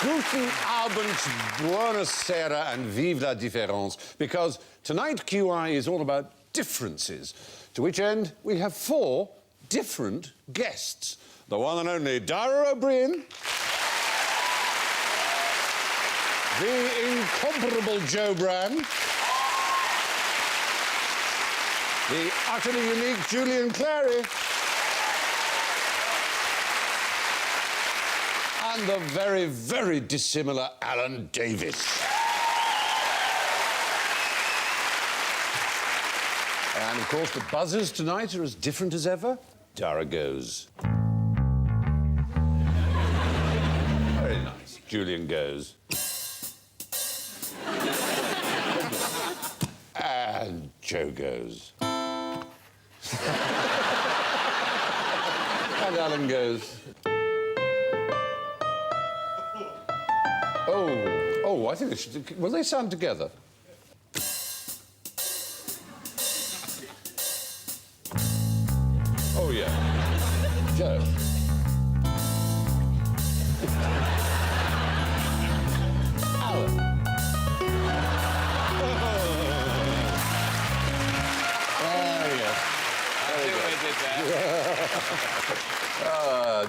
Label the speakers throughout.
Speaker 1: Guten Abend, buonasera, and vive la différence, because tonight QI is all about differences, to which end we have 4 different guests. The one and only Dara Briain, the incomparable Joe Brand, the utterly unique Julian Clary, and the very, very dissimilar Alan Davis. And, of course, the buzzers tonight are as different as ever. Dara goes. Very nice. Julian goes. And Joe goes. And Alan goes. Oh, I think they should... Will they sound together? Oh, yeah. Joe. Alan.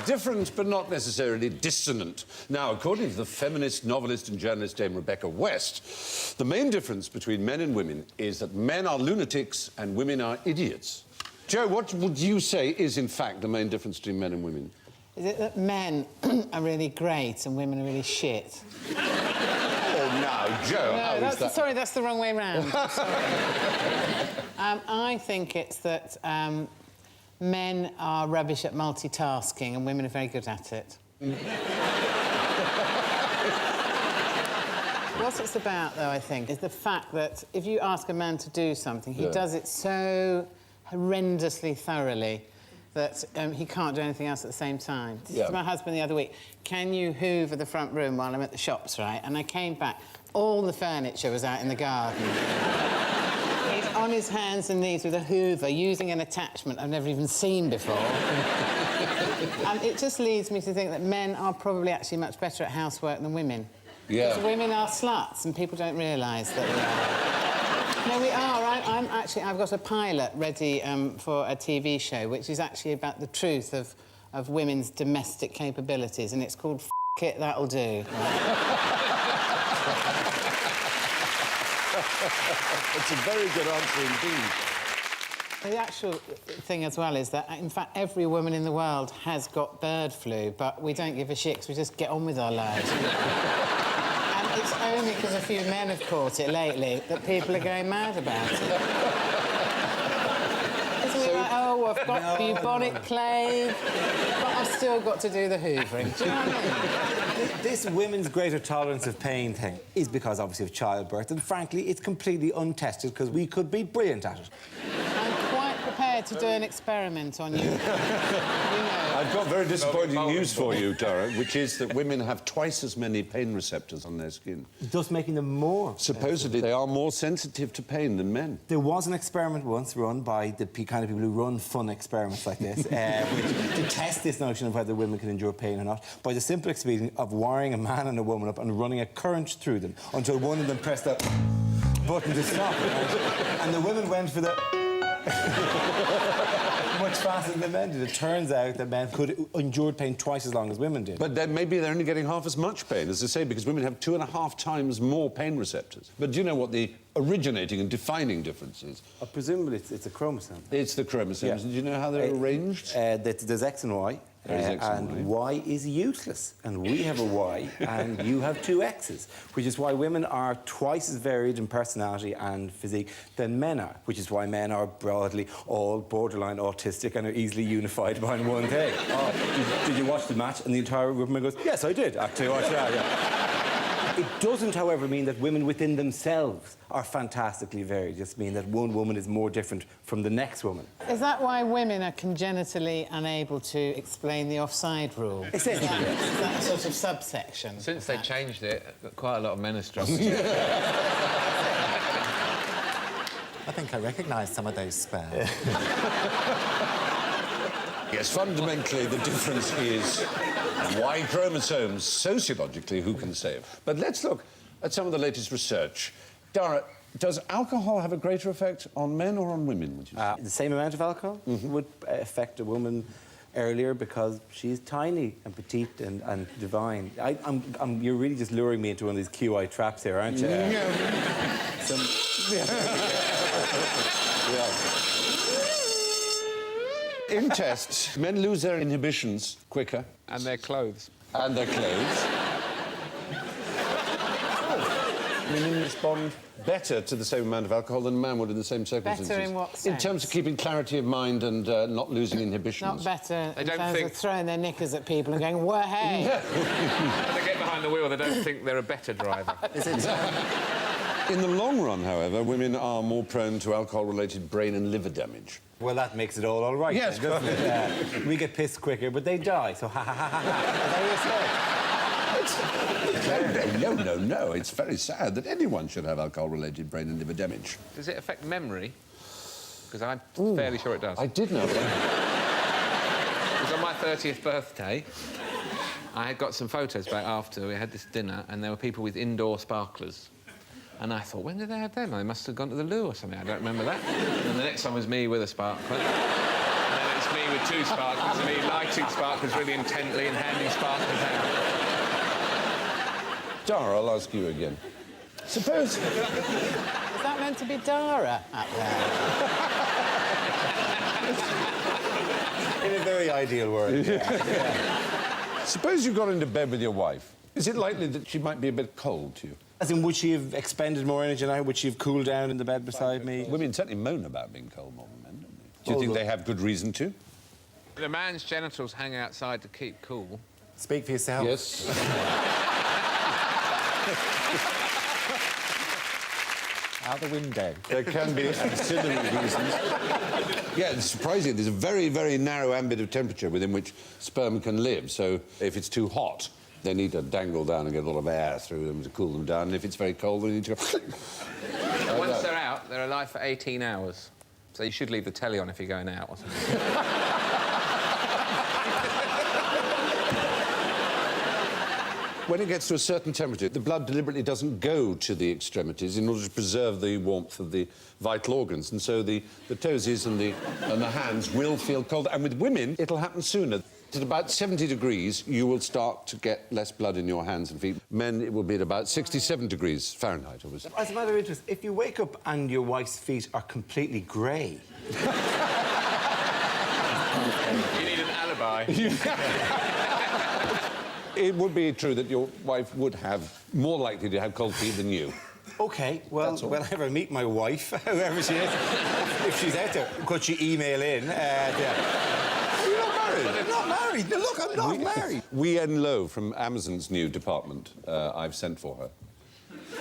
Speaker 1: Different, but not necessarily dissonant. Now, according to the feminist novelist and journalist Dame Rebecca West, the main difference between men and women is that men are lunatics and women are idiots. Joe, what would you say is, in fact, the main difference between men and women?
Speaker 2: Is it that men are really great and women are really shit?
Speaker 1: Oh, no, Joe,
Speaker 2: no,
Speaker 1: how is that?
Speaker 2: Sorry, that's the wrong way round. I think it's that men are rubbish at multitasking and women are very good at it. What it's about, though, I think, is the fact that if you ask a man to do something, he does it so horrendously thoroughly that he can't do anything else at the same time. This is my husband the other week. Can you hoover the front room while I'm at the shops, right? And I came back, all the furniture was out in the garden. He's on his hands and knees with a hoover, using an attachment I've never even seen before. And it just leads me to think that men are probably actually much better at housework than women. Yeah. Because women are sluts and people don't realise that we are. No, we are. I've got a pilot ready for a TV show which is actually about the truth of women's domestic capabilities, and it's called F*** It, That'll Do.
Speaker 1: It's a very good answer indeed.
Speaker 2: The actual thing as well is that, in fact, every woman in the world has got bird flu, but we don't give a shit because we just get on with our lives. And it's only because a few men have caught it lately that people are going mad about it. It's like, oh, I've got bubonic plague, but I've still got to do the hoovering. Do you know what I mean?
Speaker 3: This women's greater tolerance of pain thing is because, obviously, of childbirth, and frankly, it's completely untested because we could be brilliant at it.
Speaker 2: I'm quite prepared to do an experiment on you. You know.
Speaker 1: I've got very disappointing news for you, Dara, which is that women have twice as many pain receptors on their skin.
Speaker 3: Thus making them more...
Speaker 1: Supposedly, they are more sensitive to pain than men.
Speaker 3: There was an experiment once run by the kind of people who run fun experiments like this, which, to test this notion of whether women can endure pain or not, by the simple expedient of wiring a man and a woman up and running a current through them until one of them pressed that button to stop it. Right? And the women went for the... much faster than the men did. It turns out that men could endure pain twice as long as women did.
Speaker 1: But then maybe they're only getting half as much pain, as I say, because women have 2.5 times more pain receptors. But do you know what the originating and defining difference is?
Speaker 3: Presumably it's a chromosome.
Speaker 1: It's the chromosomes.
Speaker 3: Yeah.
Speaker 1: And do you know how they're arranged?
Speaker 3: There's X and Y.
Speaker 1: There is X and
Speaker 3: and Y is useless. And we have a Y, and you have two X's, which is why women are twice as varied in personality and physique than men are, which is why men are broadly all borderline autistic and are easily unified behind one thing. Oh, did you watch the match? And the entire woman goes, yes, I did, actually watch that, yeah. It doesn't, however, mean that women within themselves are fantastically varied. It just means that one woman is more different from the next woman.
Speaker 2: Is that why women are congenitally unable to explain the offside rule?
Speaker 3: Essentially, yes.
Speaker 2: Is that a sort of subsection?
Speaker 4: Since they changed it, quite a lot of men have struggled.
Speaker 5: I think I recognise some of those sperm.
Speaker 1: Yes, fundamentally, the difference is Y chromosomes. Sociologically, who can say it? But let's look at some of the latest research. Dara, does alcohol have a greater effect on men or on women, would you say?
Speaker 3: The same amount of alcohol would affect a woman earlier because she's tiny and petite and divine. You're really just luring me into one of these QI traps here, aren't you?
Speaker 1: In tests, men lose their inhibitions quicker.
Speaker 4: And their clothes.
Speaker 1: And their clothes. Women respond better to the same amount of alcohol than a man would in the same circumstances.
Speaker 2: Better in what sense?
Speaker 1: In terms of keeping clarity of mind and not losing inhibitions.
Speaker 2: Not better
Speaker 4: They
Speaker 2: in
Speaker 4: don't
Speaker 2: terms
Speaker 4: think-
Speaker 2: of throwing their knickers at people and going, "Well, hey!"
Speaker 4: When they get behind the wheel, they don't think they're a better driver.
Speaker 1: In the long run, however, women are more prone to alcohol-related brain and liver damage.
Speaker 3: Well, that makes it all right.
Speaker 1: Yes,
Speaker 3: then, doesn't it? Yeah. We get pissed quicker, but they die. So ha ha ha ha ha. Is that what you say?
Speaker 1: No. It's very sad that anyone should have alcohol-related brain and liver damage.
Speaker 4: Does it affect memory? Because I'm fairly sure it does.
Speaker 1: I did know that.
Speaker 4: Because on my 30th birthday, I had got some photos back after we had this dinner, and there were people with indoor sparklers. And I thought, when did they have them? They must have gone to the loo or something. I don't remember that. And the next one was me with a sparkler. And then it's me with two sparklers, and me lighting sparklers really intently and handing sparklers out.
Speaker 1: Dara, I'll ask you again. Suppose...
Speaker 2: Is that meant to be Dara up there?
Speaker 3: In a very ideal world.
Speaker 1: Suppose you got into bed with your wife. Is it likely that she might be a bit cold to you?
Speaker 3: As in, would she have expended more energy now? Would she have cooled down in the bed beside me?
Speaker 1: Women certainly moan about being cold more than men, don't they? Do you think they have good reason to?
Speaker 4: The man's genitals hang outside to keep cool.
Speaker 5: Speak for yourself.
Speaker 1: Yes.
Speaker 5: Out the window.
Speaker 1: There can be ancillary reasons. Yeah, it's surprising. There's a very, very narrow ambit of temperature within which sperm can live. So if it's too hot, they need to dangle down and get a lot of air through them to cool them down. And if it's very cold, they need to go...
Speaker 4: Once they're out, they're alive for 18 hours. So you should leave the telly on if you're going out or something.
Speaker 1: When it gets to a certain temperature, the blood deliberately doesn't go to the extremities in order to preserve the warmth of the vital organs. And so the toesies and the hands will feel cold. And with women, it'll happen sooner. At about 70 degrees, you will start to get less blood in your hands and feet. Men, it will be at about 67 degrees Fahrenheit, obviously.
Speaker 3: As a matter of interest, if you wake up and your wife's feet are completely grey...
Speaker 4: You need an alibi.
Speaker 1: It would be true that your wife would have more likely to have cold feet than you.
Speaker 3: OK, well, when I ever meet my wife, whoever she is, if she's out there, could she email in?
Speaker 1: You're not married?
Speaker 3: I'm not married. No, look, I'm not married.
Speaker 1: Weien Lo from Amazon's new department. I've sent for her.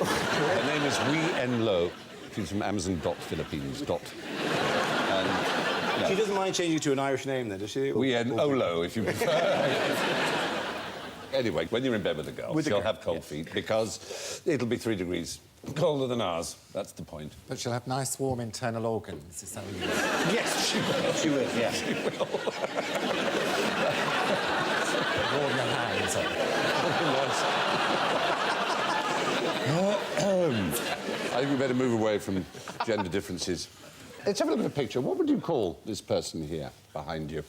Speaker 1: Her name is Weien Lo. She's from Amazon.Philippines.
Speaker 3: She doesn't mind changing to an Irish name, then, does she?
Speaker 1: Weien Olo, if you prefer. Anyway, when you're in bed with a girl, she'll have cold feet because it'll be 3 degrees colder than ours. That's the point.
Speaker 5: But she'll have nice, warm internal organs. Is that what you mean?
Speaker 1: Yes, she will.
Speaker 3: She will, yeah.
Speaker 1: She will.
Speaker 5: Warm your hands up.
Speaker 1: I think we better move away from gender differences. Let's have a look at a picture. What would you call this person here, behind you?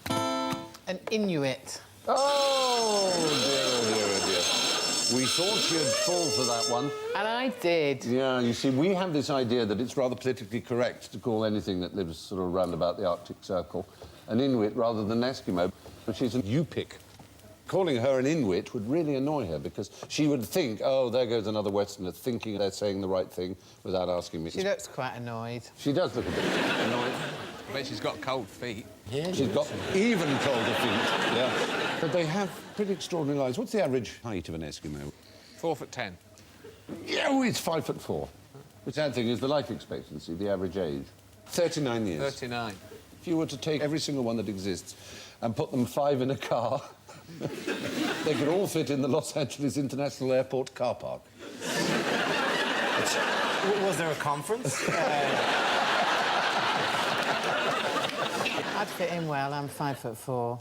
Speaker 2: An Inuit.
Speaker 1: Oh, dear. We thought you'd fall for that one.
Speaker 2: And I did.
Speaker 1: Yeah, you see, we have this idea that it's rather politically correct to call anything that lives sort of round about the Arctic Circle an Inuit rather than an Eskimo. She's a Yupik. Calling her an Inuit would really annoy her because she would think, oh, there goes another Westerner thinking they're saying the right thing without asking me.
Speaker 2: She looks quite annoyed.
Speaker 1: She does look a bit annoyed.
Speaker 4: I bet she's got cold feet.
Speaker 5: Yeah,
Speaker 1: She's got even colder feet, yeah. But they have pretty extraordinary lives. What's the average height of an Eskimo?
Speaker 4: 4'10".
Speaker 1: Yeah, oh, it's 5'4". The sad thing is the life expectancy, the average age, 39 years.
Speaker 4: 39.
Speaker 1: If you were to take every single one that exists and put them 5 in a car, they could all fit in the Los Angeles International Airport car park.
Speaker 3: Was there a conference?
Speaker 2: I'd fit in well, I'm 5'4".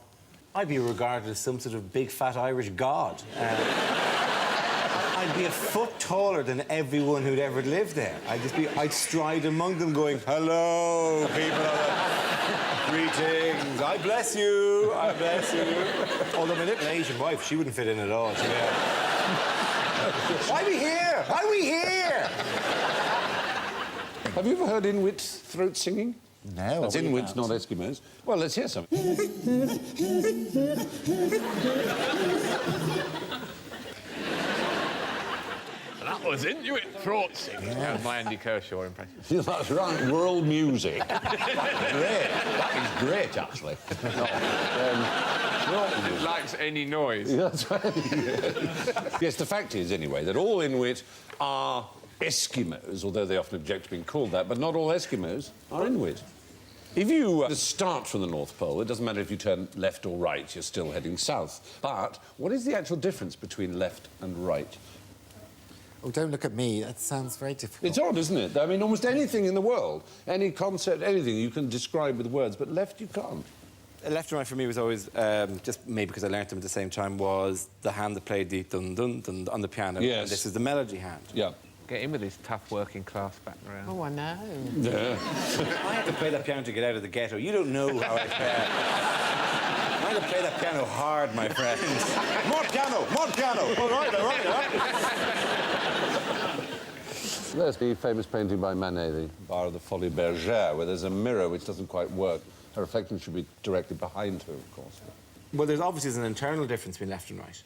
Speaker 3: I'd be regarded as some sort of big fat Irish god. I'd be a foot taller than everyone who'd ever lived there. I'd stride among them going, hello, people. Greetings. I bless you. I bless you. Although my little Asian wife, she wouldn't fit in at all. Why are we here? Why are we here?
Speaker 1: Have you ever heard Inuit throat singing?
Speaker 5: No.
Speaker 1: That's Inuits, not Eskimos. Well, let's hear some.
Speaker 4: That was Inuit throat singing. That was my Andy Kershaw impression.
Speaker 1: That's right, world music. Great. That is great, actually.
Speaker 4: It likes any noise.
Speaker 1: Yeah, that's right. Yes, the fact is, anyway, that all Inuit are Eskimos, although they often object to being called that, but not all Eskimos are Inuit. If you start from the North Pole, it doesn't matter if you turn left or right, you're still heading south. But what is the actual difference between left and right?
Speaker 5: Oh, don't look at me. That sounds very difficult.
Speaker 1: It's odd, isn't it? I mean, almost anything in the world, any concept, anything, you can describe with words, but left you can't.
Speaker 3: Left and right for me was always, just maybe because I learnt them at the same time, was the hand that played the dun-dun-dun on the piano.
Speaker 1: Yes.
Speaker 3: And this is the melody hand.
Speaker 1: Yeah.
Speaker 4: Get in with his tough working class background.
Speaker 2: Oh, I know.
Speaker 1: Yeah.
Speaker 3: I had to play that piano to get out of the ghetto. You don't know how I felt. I had to play that piano hard, my friends. More piano! More piano! All right, all right, all right.
Speaker 1: There's the famous painting by Manet, the Bar of the Folies Bergère, where there's a mirror which doesn't quite work. Her reflection should be directly behind her, of course.
Speaker 3: Well, there's obviously an internal difference between left and right.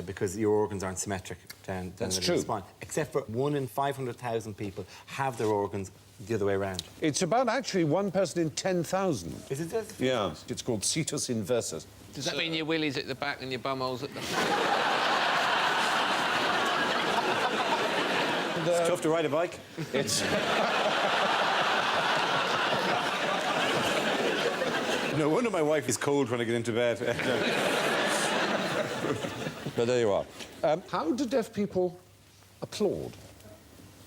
Speaker 3: Because your organs aren't symmetric down
Speaker 1: That's
Speaker 3: the
Speaker 1: true.
Speaker 3: spine. Except for 1 in 500,000 people have their organs the other way around.
Speaker 1: It's about actually 1 person in 10,000.
Speaker 3: Is it?
Speaker 1: Yeah. It's called situs inversus.
Speaker 4: Does that mean your willy's at the back and your bumhole's at the
Speaker 3: It's tough to ride a bike.
Speaker 1: It's...
Speaker 3: No wonder my wife is cold when I get into bed.
Speaker 1: But there you are. How do deaf people applaud?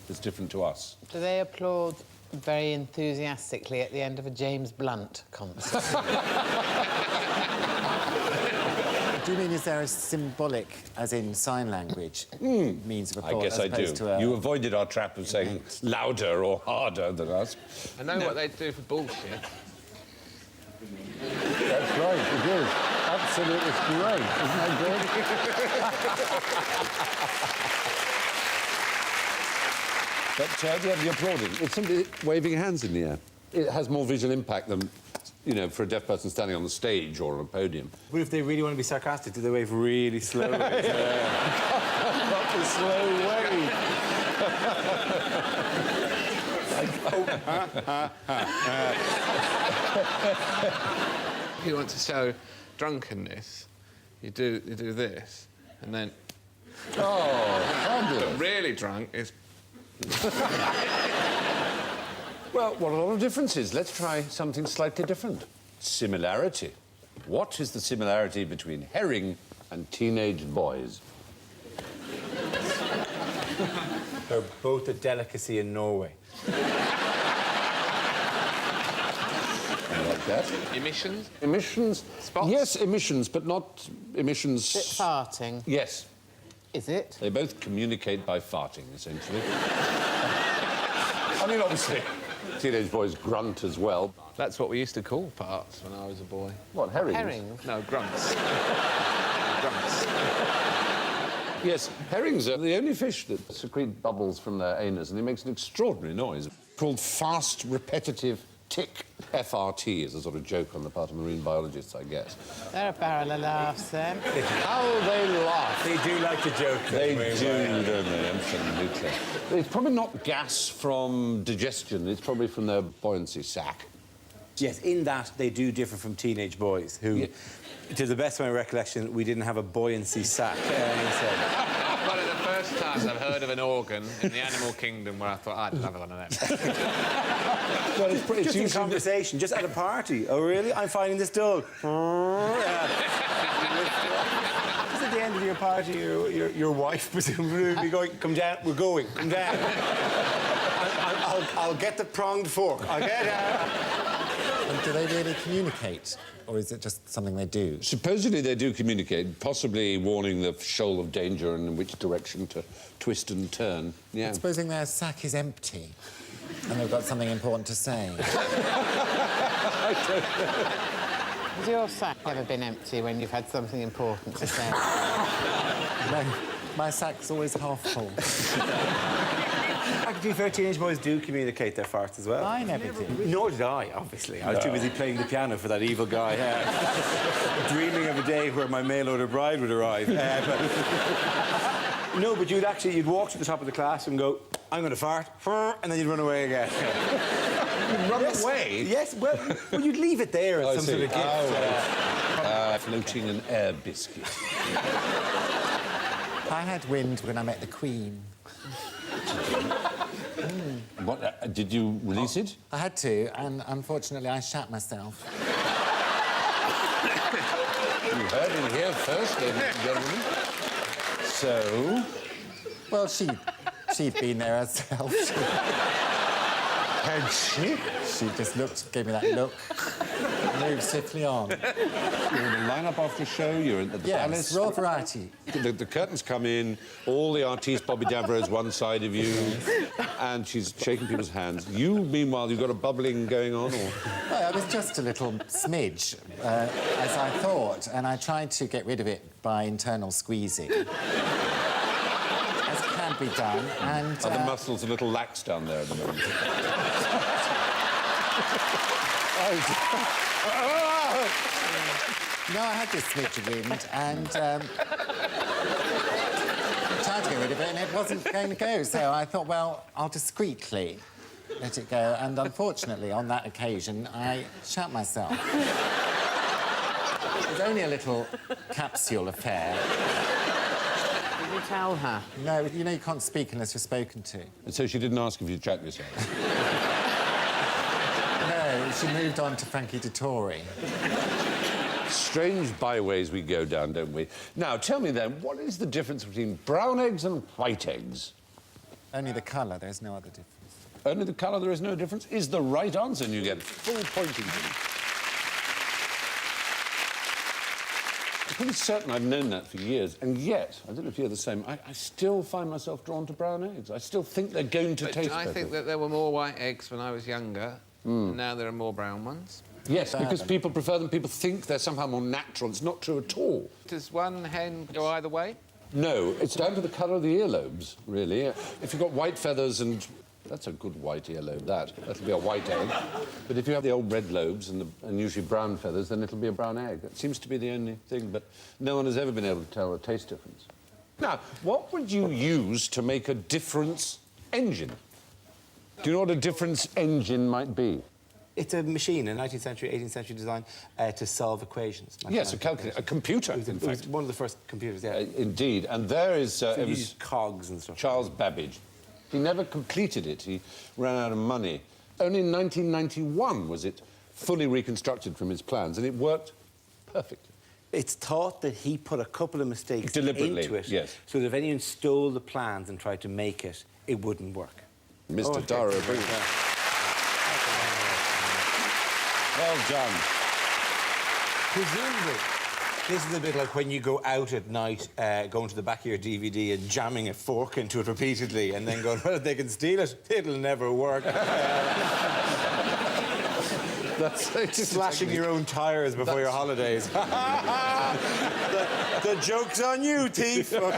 Speaker 1: It's different to us.
Speaker 2: Do they applaud very enthusiastically at the end of a James Blunt concert?
Speaker 5: Do you mean, is there a symbolic, as in sign language, means of applause?
Speaker 1: I guess I do. You avoided our trap of saying louder or harder than us.
Speaker 4: I know what they do for bullshit.
Speaker 1: That's right, it is. Absolutely, it's great. Isn't that good? But yeah, the applauding. It's simply waving hands in the air. It has more visual impact than, you know, for a deaf person standing on the stage or on a podium.
Speaker 3: But if they really want to be sarcastic, do they wave really slowly?
Speaker 1: Not the slow wave.
Speaker 4: If you want to show drunkenness, you do this, and then...
Speaker 1: Oh, fabulous.
Speaker 4: Really drunk is...
Speaker 1: Well, what a lot of differences. Let's try something slightly different. Similarity. What is the similarity between herring and teenage boys?
Speaker 3: They're both a delicacy in Norway.
Speaker 1: Like that.
Speaker 4: Emissions?
Speaker 1: Emissions?
Speaker 4: Spots?
Speaker 1: Yes, emissions, but not emissions...
Speaker 2: Is it farting?
Speaker 1: Yes.
Speaker 2: Is it?
Speaker 1: They both communicate by farting, essentially. I mean, obviously, teenage boys grunt as well.
Speaker 4: That's what we used to call farts when I was a boy.
Speaker 1: What, herrings?
Speaker 2: Herrings?
Speaker 4: No, grunts. Grunts.
Speaker 1: Yes, herrings are the only fish that secrete bubbles from their anus, and it makes an extraordinary noise called fast, repetitive tick. FRT is a sort of joke on the part of marine biologists, I guess.
Speaker 2: They're a barrel of laughs, then.
Speaker 1: How they laugh.
Speaker 3: They do like to joke.
Speaker 1: They do, don't they? Absolutely. It's probably not gas from digestion, it's probably from their buoyancy sac.
Speaker 3: Yes, in that they do differ from teenage boys who, to the best of my recollection, we didn't have a buoyancy sac.
Speaker 4: One of the first times I've heard of an organ in the animal kingdom where I thought I'd love one of them.
Speaker 1: Well, it's pretty
Speaker 3: Just in conversation, just at a party. Oh, really? I'm finding this dull. Just at the end of your party, your wife presumably will be going, come down, we're going, come down. I'll get the pronged fork. I'll get
Speaker 5: And do they really communicate? Or is it just something they do?
Speaker 1: Supposedly they do communicate, possibly warning the shoal of danger and in which direction to twist and turn. Yeah.
Speaker 5: But supposing their sack is empty and they've got something important to say.
Speaker 2: Has your sack ever been empty when you've had something important to say?
Speaker 5: My sack's always half full.
Speaker 3: To be fair, teenage boys do communicate their farts as well.
Speaker 5: I never did.
Speaker 3: Nor did I, obviously. I was too busy playing the piano for that evil guy. Dreaming of a day where my mail-order bride would arrive. No, but you'd walk to the top of the class and go, I'm going to fart, and then you'd run away again.
Speaker 1: You'd run away?
Speaker 3: Yes, well, you'd leave it there as some sort of gift.
Speaker 1: Floating an air biscuit.
Speaker 5: I had wind when I met the Queen.
Speaker 1: What, did you release it?
Speaker 5: I had to, and unfortunately I shat myself.
Speaker 1: You heard it here first, ladies and gentlemen. So?
Speaker 5: Well, she'd been there herself.
Speaker 1: Had she?
Speaker 5: She just gave me that look, moved swiftly on.
Speaker 1: You're in the line-up after a show, you're at the palace.
Speaker 5: Yes, raw variety.
Speaker 1: The curtains come in, all the artistes, Bobby Davro's one side of you, and she's shaking people's hands. You, meanwhile, you've got a bubbling going on, or...?
Speaker 5: Well, it was just a little smidge, as I thought, and I tried to get rid of it by internal squeezing. As can be done, and...
Speaker 1: Are the muscles a little lax down there at the moment?
Speaker 5: No, I had this smidge of wind, and tried to get rid of it, and it wasn't going to go, so I thought, well, I'll discreetly let it go, and unfortunately, on that occasion, I shat myself. It was only a little capsule affair.
Speaker 2: Did you tell her?
Speaker 5: No, you know, you can't speak unless you're spoken to.
Speaker 1: And so she didn't ask if you'd chat yourself?
Speaker 5: No, she moved on to Frankie Dettori.
Speaker 1: Strange byways we go down, don't we? Now, tell me then, what is the difference between brown eggs and white eggs?
Speaker 5: Only the colour, there's no other difference.
Speaker 1: Only the colour, there is no difference, is the right answer, and you get full pointing. I'm pretty certain I've known that for years, and yet, I don't know if you're the same, I still find myself drawn to brown eggs. I still think they're going to taste better.
Speaker 4: I think that there were more white eggs when I was younger, and now there are more brown ones.
Speaker 1: Yes, because people prefer them, people think they're somehow more natural. It's not true at all.
Speaker 4: Does one hen go either way?
Speaker 1: No, it's down to the colour of the earlobes, really. If you've got white feathers and... That's a good white earlobe, that. That'll be a white egg. But if you have the old red lobes and usually brown feathers, then it'll be a brown egg. That seems to be the only thing, but no one has ever been able to tell a taste difference. Now, what would you use to make a difference engine? Do you know what a difference engine might be?
Speaker 3: It's a machine, a 19th century, 18th century design to solve equations.
Speaker 1: Yes, a calculator, a computer,
Speaker 3: in fact. It was one of the first computers, yeah.
Speaker 1: Indeed, and there is...
Speaker 3: So it was cogs and stuff.
Speaker 1: Charles Babbage. He never completed it. He ran out of money. Only in 1991 was it fully reconstructed from his plans, and it worked perfectly.
Speaker 3: It's thought that he put a couple of mistakes
Speaker 1: deliberately
Speaker 3: into it,
Speaker 1: yes,
Speaker 3: so that if anyone stole the plans and tried to make it, it wouldn't work.
Speaker 1: Mr. Dara, well done.
Speaker 3: Presumably, this is a bit like when you go out at night, going to the back of your DVD and jamming a fork into it repeatedly and then going, well, if they can steal it, it'll never work. That's slashing your own tyres before your holidays. the joke's on you, thief, OK?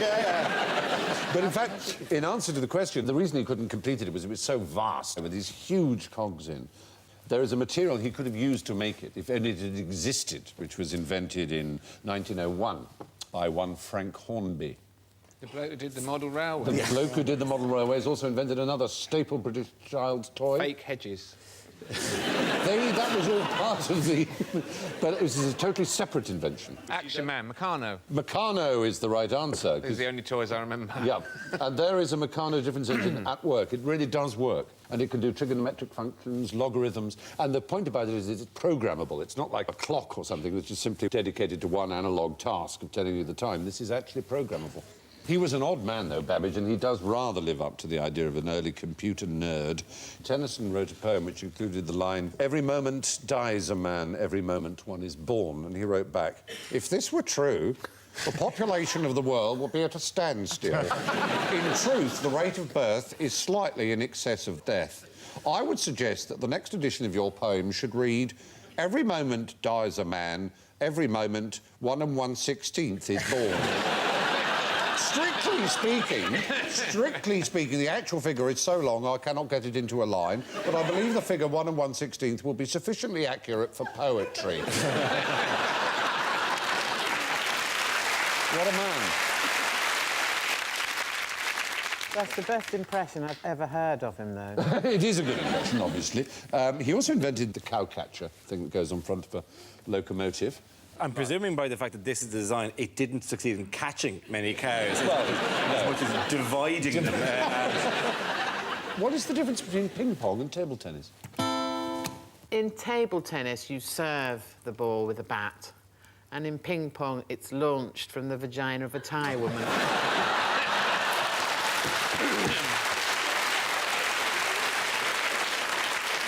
Speaker 1: But in fact, in answer to the question, the reason he couldn't complete it was so vast, with these huge cogs in. There is a material he could have used to make it, if only it had existed, which was invented in 1901 by one Frank Hornby.
Speaker 4: The bloke who did the model railway.
Speaker 1: The bloke who did the model railways also invented another staple British child's toy.
Speaker 4: Fake hedges.
Speaker 1: That was all part of the... But it was a totally separate invention.
Speaker 4: Action Man, Meccano.
Speaker 1: Meccano is the right answer.
Speaker 4: These are the only toys I remember.
Speaker 1: Yeah, and there is a Meccano difference engine at work. It really does work. And it can do trigonometric functions, logarithms. And the point about it is it's programmable. It's not like a clock or something which is simply dedicated to one analogue task of telling you the time. This is actually programmable. He was an odd man, though, Babbage, and he does rather live up to the idea of an early computer nerd. Tennyson wrote a poem which included the line, "Every moment dies a man, every moment one is born." And he wrote back, "If this were true, the population of the world would be at a standstill. In truth, the rate of birth is slightly in excess of death. I would suggest that the next edition of your poem should read, every moment dies a man, every moment 1 1/16 is born." Strictly speaking, the actual figure is so long I cannot get it into a line, but I believe the figure 1 1/16 will be sufficiently accurate for poetry. What a man.
Speaker 2: That's the best impression I've ever heard of him, though.
Speaker 1: It is a good impression, obviously. He also invented the cowcatcher thing that goes on front of a locomotive.
Speaker 3: I'm presuming by the fact that this is the design, it didn't succeed in catching many cows as much as dividing them.
Speaker 1: What is the difference between ping pong and table tennis?
Speaker 2: In table tennis, you serve the ball with a bat, and in ping pong, it's launched from the vagina of a Thai woman.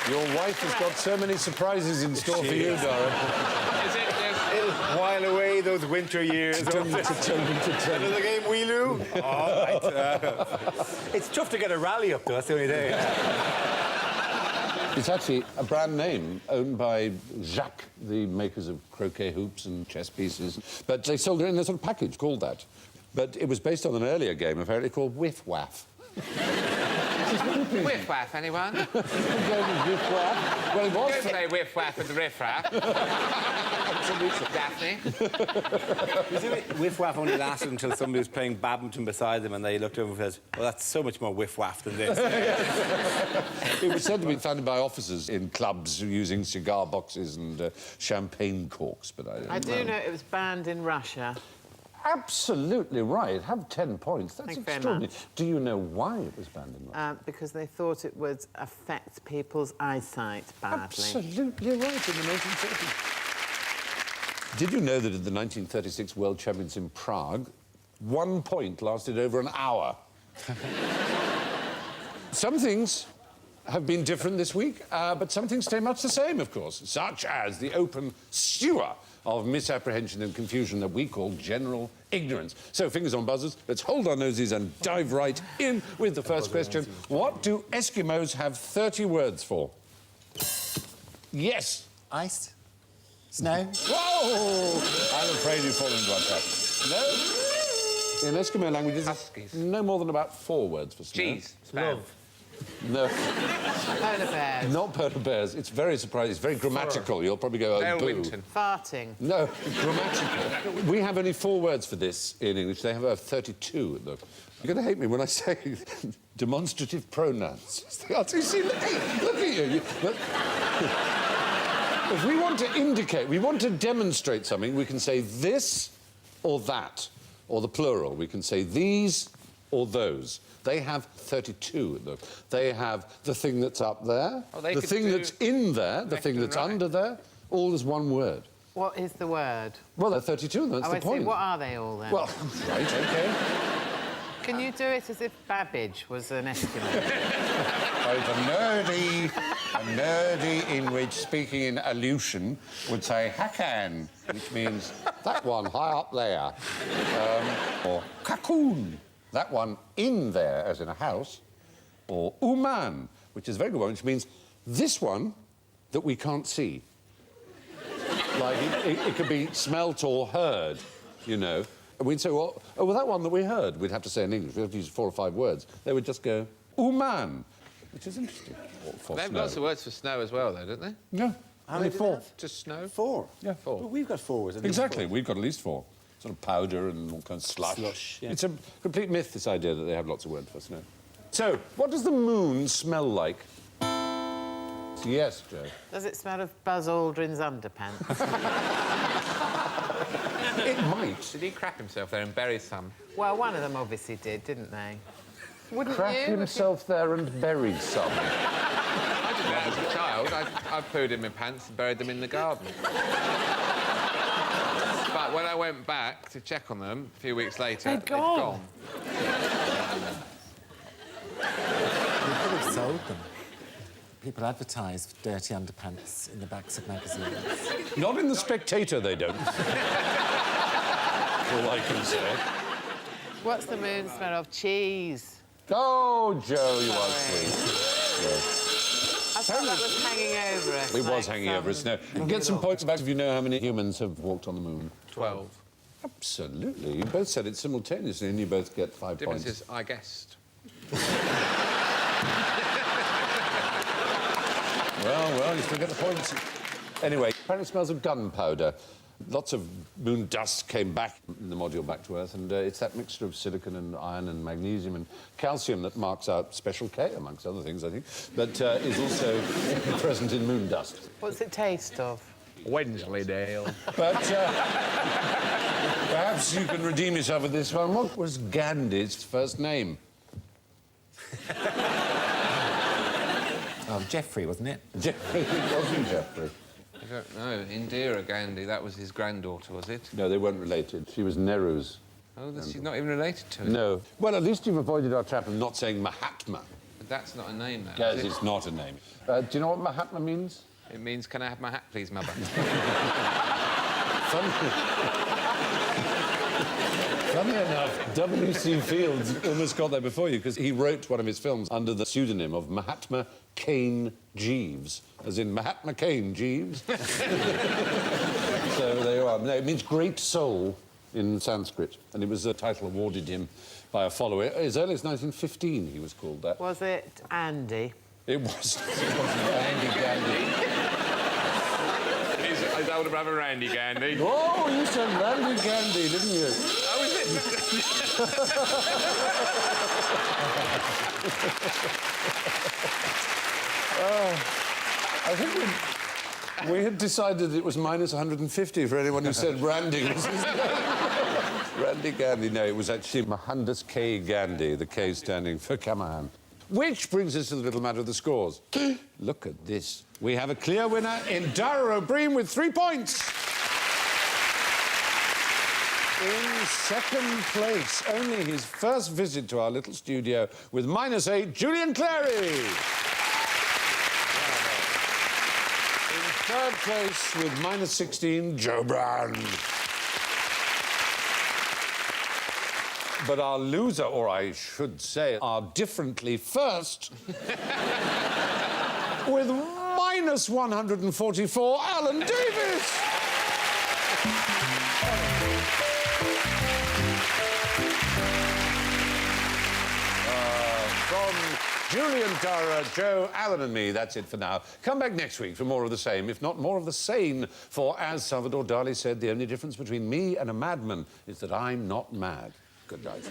Speaker 1: Your wife has got so many surprises in store for you, Dara.
Speaker 4: Is it?
Speaker 3: While away those winter years.
Speaker 1: Another
Speaker 3: game, Wheeloo? Oh, right. It's tough to get a rally up, though. That's the only day.
Speaker 1: It's actually a brand name owned by Jacques, the makers of croquet hoops and chess pieces. But they sold it in a sort of package called that. But it was based on an earlier game, apparently, called Whiff Waff.
Speaker 4: Whiff Waff, anyone?
Speaker 1: Well, it was...
Speaker 4: Don't play Whiff Waff with the Riff Raff. Daphne?
Speaker 3: Whiff waff only lasted until somebody was playing badminton beside them and they looked over and said, well, that's so much more whiff waff than this.
Speaker 1: It was said to be founded by officers in clubs using cigar boxes and champagne corks, but I
Speaker 2: do know it was banned in Russia.
Speaker 1: Absolutely right. Have 10 points. That's
Speaker 2: Thank you very
Speaker 1: extraordinary.
Speaker 2: much.
Speaker 1: Do you know why it was banned in Russia?
Speaker 2: Because they thought it would affect people's eyesight badly.
Speaker 1: Absolutely right, in the 1930s. Did you know that at the 1936 World Championships in Prague, 1 point lasted over an hour? Some things have been different this week, but some things stay much the same, of course, such as the open sewer of misapprehension and confusion that we call general ignorance. So, fingers on buzzers, let's hold our noses and dive right in with the first question. What do Eskimos have 30 words for? Yes.
Speaker 5: Ice? Snow?
Speaker 1: Whoa! I'm afraid you've fallen into our trap. No. In Eskimo languages,
Speaker 4: Huskies.
Speaker 1: no more than about 4 words for snow.
Speaker 4: Cheese. Spam.
Speaker 1: No.
Speaker 2: Polar bears.
Speaker 1: Not polar bears. It's very surprising. It's very grammatical. You'll probably go, oh, boo.
Speaker 4: Winton.
Speaker 2: Farting.
Speaker 1: No, grammatical. We have only 4 words for this in English. They have 32. Look, you're going to hate me when I say demonstrative pronouns. You see, look at you. If we want to indicate, we want to demonstrate something, we can say this or that, or the plural. We can say these or those. They have 32. Look, they have the thing that's up there, the thing that's in there, the thing that's under there, all as one word.
Speaker 2: What is the word?
Speaker 1: Well, they're 32, that's the point.
Speaker 2: See, what are they all, then?
Speaker 1: Well, right, OK.
Speaker 2: Can you do it as if Babbage was an Eskimo?
Speaker 1: A nerdy in which, speaking in allusion, would say hakan, which means that one high up there. Or cocoon, that one in there, as in a house. Or uman, which is a very good one, which means this one that we can't see. Like, it could be smelt or heard, you know. And we'd say, well, oh, well, that one that we heard, we'd have to say in English, we'd have to use 4 or 5 words. They would just go, uman. which is interesting. For
Speaker 4: They have
Speaker 1: snow.
Speaker 4: lots of words for snow as well, though, don't they?
Speaker 1: No, only 4.
Speaker 4: Just snow?
Speaker 3: 4?
Speaker 1: Yeah.
Speaker 4: 4.
Speaker 3: Well, we've got 4. At least
Speaker 1: Exactly,
Speaker 3: 4.
Speaker 1: we've got at least 4. Sort of powder and all kinds of slush.
Speaker 3: Slush, yeah.
Speaker 1: It's a complete myth, this idea that they have lots of words for snow. So, what does the moon smell like? Yes, Joe.
Speaker 2: Does it smell of Buzz Aldrin's underpants?
Speaker 1: It might.
Speaker 4: Did he crap himself there and bury some?
Speaker 2: Well, one of them obviously did, didn't they? Wouldn't
Speaker 1: Crap
Speaker 2: you?
Speaker 1: himself there and buried some.
Speaker 4: I did that as a child. I pooed in my pants and buried them in the garden. But when I went back to check on them a few weeks later,
Speaker 2: They'd gone.
Speaker 5: You could have sold them. People advertise dirty underpants in the backs of magazines.
Speaker 1: Not in The Spectator, they don't. All I can say.
Speaker 2: What's the moon smell of? Cheese.
Speaker 1: Oh, Joe, you are sweet.
Speaker 2: I thought that was hanging over us.
Speaker 1: It was
Speaker 2: like
Speaker 1: hanging over us now. You can get some points back if you know how many humans have walked on the moon.
Speaker 4: 12.
Speaker 1: Absolutely. You both said it simultaneously and you both get 5
Speaker 4: Difference
Speaker 1: points.
Speaker 4: is, I guessed.
Speaker 1: Well, you still get the points. Anyway, apparently it smells of gunpowder. Lots of moon dust came back in the module back to Earth, and it's that mixture of silicon and iron and magnesium and calcium that marks out Special K, amongst other things, I think, that is also present in moon dust.
Speaker 2: What's it taste of?
Speaker 4: Wensleydale.
Speaker 1: But perhaps you can redeem yourself with this one. What was Gandhi's first name?
Speaker 5: Jeffrey, wasn't it?
Speaker 1: Jeffrey. It wasn't Jeffrey.
Speaker 4: I don't know. Indira Gandhi, that was his granddaughter, was it?
Speaker 1: No, they weren't related. She was Nehru's.
Speaker 4: Oh, she's not even related to him.
Speaker 1: No. Well, at least you've avoided our trap of not saying Mahatma.
Speaker 4: But that's not a name, though,
Speaker 1: Yes,
Speaker 4: is it?
Speaker 1: it's not a name. Do you know what Mahatma means?
Speaker 4: It means, can I have my hat, please, mother?
Speaker 1: Funny enough, W.C. Fields almost got there before you because he wrote one of his films under the pseudonym of Mahatma Cain Jeeves, as in Mahatma Cain Jeeves. So there you are. No, it means great soul in Sanskrit, and it was a title awarded him by a follower. As early as 1915, he was called that.
Speaker 2: Was it Andy?
Speaker 1: It wasn't Andy Gandhi.
Speaker 4: His older brother, Randy Gandhi.
Speaker 1: Oh, you said Randy Gandhi, didn't you?
Speaker 4: Oh, is it?
Speaker 1: I think we had decided it was minus 150 for anyone who said Randy was his name. Randy Gandhi. No, it was actually Mohandas K. Gandhi, the K standing for Kamahan. Which brings us to the little matter of the scores. Look at this. We have a clear winner in Dara O'Brien with 3 points. In second place, only his first visit to our little studio with -8, Julian Clary. In third place with -16, Joe Brown. But our loser, or I should say, our differently first, with -144, Alan Davis. From Julian, Dara, Joe, Alan and me, that's it for now. Come back next week for more of the same, if not more of the sane. For, as Salvador Dali said, the only difference between me and a madman is that I'm not mad. Good night.